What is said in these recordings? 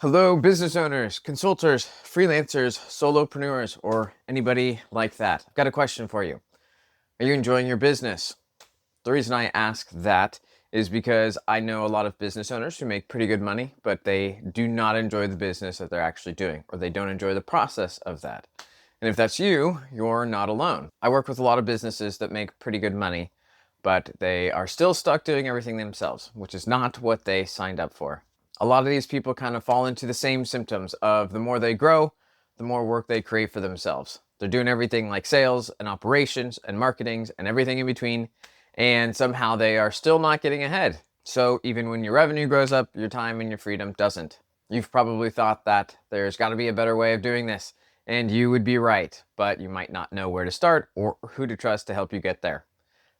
Hello, business owners, consultants, freelancers, solopreneurs, or anybody like that. I've got a question for you. Are you enjoying your business? The reason I ask that is because I know a lot of business owners who make pretty good money, but they do not enjoy the business that they're actually doing, or they don't enjoy the process of that. And if that's you, you're not alone. I work with a lot of businesses that make pretty good money, but they are still stuck doing everything themselves, which is not what they signed up for. A lot of these people kind of fall into the same symptoms of the more they grow, the more work they create for themselves. They're doing everything like sales and operations and marketings and everything in between, and somehow they are still not getting ahead. So even when your revenue grows up, your time and your freedom doesn't. You've probably thought that there's got to be a better way of doing this, and you would be right, but you might not know where to start or who to trust to help you get there.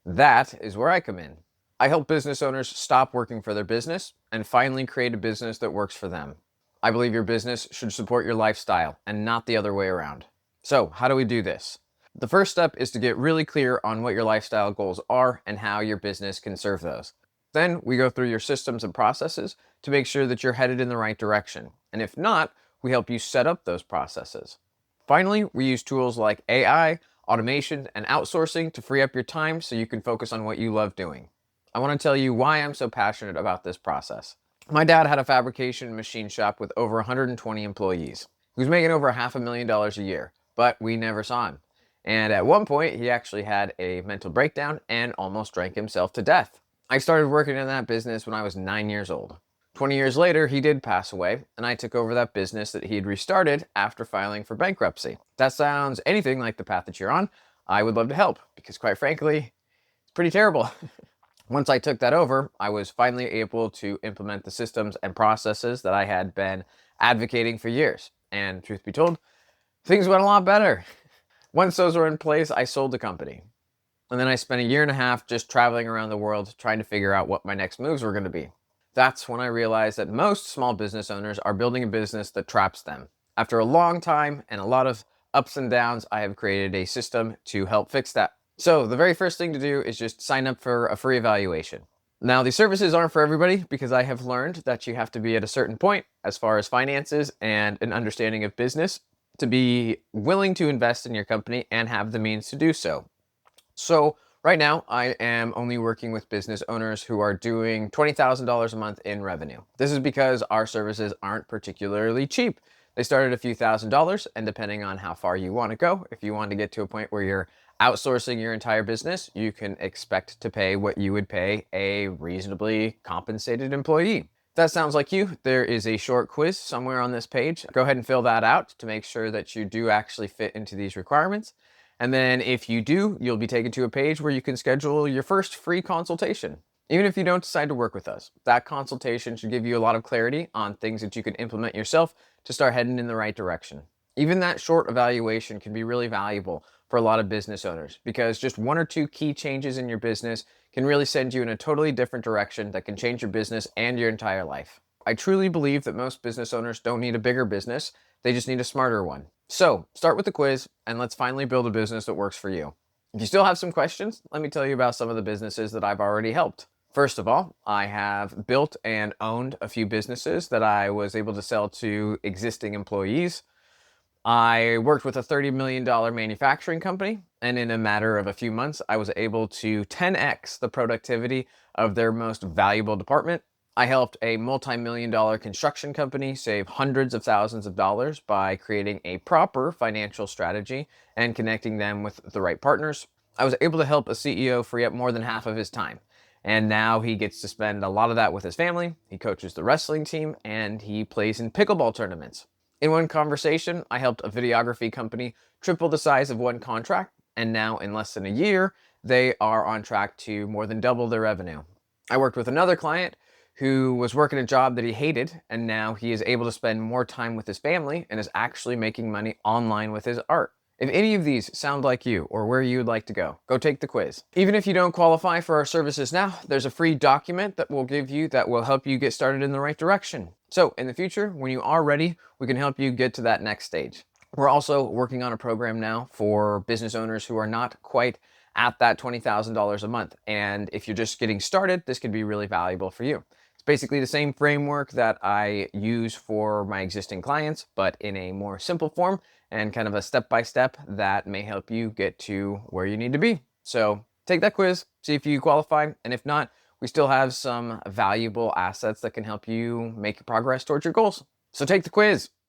That is where I come in. I help business owners stop working for their business and finally create a business that works for them. I believe your business should support your lifestyle and not the other way around. So, how do we do this? The first step is to get really clear on what your lifestyle goals are and how your business can serve those. Then we go through your systems and processes to make sure that you're headed in the right direction. And if not, we help you set up those processes. Finally, we use tools like AI, automation, and outsourcing to free up your time so you can focus on what you love doing. I want to tell you why I'm so passionate about this process. My dad had a fabrication machine shop with over 120 employees. He was making over $500,000 a year, but we never saw him. And at one point, he actually had a mental breakdown and almost drank himself to death. I started working in that business when I was 9 years old. 20 years later, he did pass away, and I took over that business that he had restarted after filing for bankruptcy. If that sounds anything like the path that you're on, I would love to help because, quite frankly, it's pretty terrible. Once I took that over, I was finally able to implement the systems and processes that I had been advocating for years. And truth be told, things went a lot better. Once those were in place, I sold the company. And then I spent a year and a half just traveling around the world trying to figure out what my next moves were going to be. That's when I realized that most small business owners are building a business that traps them. After a long time and a lot of ups and downs, I have created a system to help fix that. So the very first thing to do is just sign up for a free evaluation. Now, these services aren't for everybody because I have learned that you have to be at a certain point as far as finances and an understanding of business to be willing to invest in your company and have the means to do so. So right now, I am only working with business owners who are doing $20,000 a month in revenue. This is because our services aren't particularly cheap. They start at a few $1,000s, and depending on how far you want to go, if you want to get to a point where you're outsourcing your entire business, you can expect to pay what you would pay a reasonably compensated employee. If that sounds like you, there is a short quiz somewhere on this page. Go ahead and fill that out to make sure that you do actually fit into these requirements. And then if you do, you'll be taken to a page where you can schedule your first free consultation. Even if you don't decide to work with us, that consultation should give you a lot of clarity on things that you can implement yourself to start heading in the right direction. Even that short evaluation can be really valuable for a lot of business owners because just one or two key changes in your business can really send you in a totally different direction that can change your business and your entire life. I truly believe that most business owners don't need a bigger business, they just need a smarter one. So start with the quiz and let's finally build a business that works for you. If you still have some questions, let me tell you about some of the businesses that I've already helped. First of all, I have built and owned a few businesses that I was able to sell to existing employees. I worked with a $30 million manufacturing company, and in a matter of a few months, I was able to 10x the productivity of their most valuable department. I helped a multi-million dollar construction company save hundreds of thousands of dollars by creating a proper financial strategy and connecting them with the right partners. I was able to help a CEO free up more than half of his time. And now he gets to spend a lot of that with his family. He coaches the wrestling team and he plays in pickleball tournaments. In one conversation, I helped a videography company triple the size of one contract, and now in less than a year, they are on track to more than double their revenue. I worked with another client who was working a job that he hated, and now he is able to spend more time with his family and is actually making money online with his art. If any of these sound like you or where you would like to go take the quiz. Even if you don't qualify for our services now, there's a free document that we'll give you that will help you get started in the right direction. So in the future, when you are ready, we can help you get to that next stage. We're also working on a program now for business owners who are not quite at that $20,000 a month. And if you're just getting started, this could be really valuable for you. It's basically the same framework that I use for my existing clients, but in a more simple form and kind of a step-by-step that may help you get to where you need to be. So take that quiz, see if you qualify, and if not, we still have some valuable assets that can help you make progress towards your goals. So take the quiz.